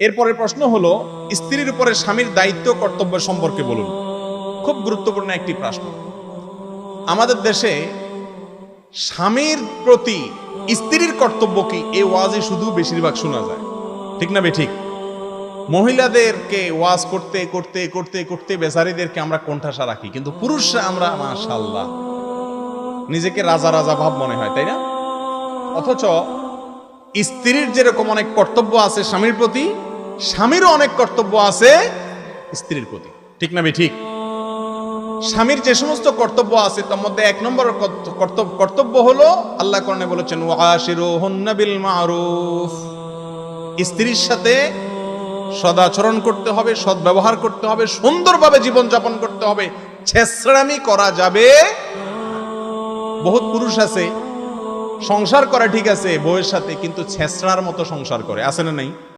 এরপরের প্রশ্ন হলো, স্ত্রীর উপরে স্বামীর দায়িত্ব কর্তব্য সম্পর্কে বলুন। খুব গুরুত্বপূর্ণ একটি প্রশ্ন। আমাদের দেশে স্বামীর প্রতি স্ত্রীর কর্তব্য কি, এই ওয়াজই শুধু বেশিরভাগ শোনা যায়, ঠিক না বেঠিক? মহিলাদেরকে ওয়াজ করতে করতে করতে করতে বেচারীদেরকে আমরা কোণঠাসা রাখি, কিন্তু পুরুষরা আমরা মাশাআল্লাহ নিজেকে রাজা রাজা ভাব মনে হয়, তাই না? অথচ স্ত্রীর যেরকম অনেক কর্তব্য আছে স্বামীর প্রতি, স্বামীরও অনেক কর্তব্য আছে স্ত্রীর প্রতি, ঠিক না বেঠিক? স্বামীর যে সমস্ত কর্তব্য আছে তার মধ্যে এক নম্বর কর্তব্য হলো, আল্লাহ কোরআনে বলেছেন ওয়াশিরুহুন্না বিল মারুফ, স্ত্রীর সাথে সদাচরণ করতে হবে, সদ্ব্যবহার করতে হবে, সুন্দরভাবে জীবনযাপন করতে হবে, ছেঁচড়ামি করা যাবে। বহুত পুরুষ আছে সংসার করে ঠিক আছে বউয়ের সাথে, কিন্তু ছেঁচড়ার মতো সংসার করে, আছে না নাই?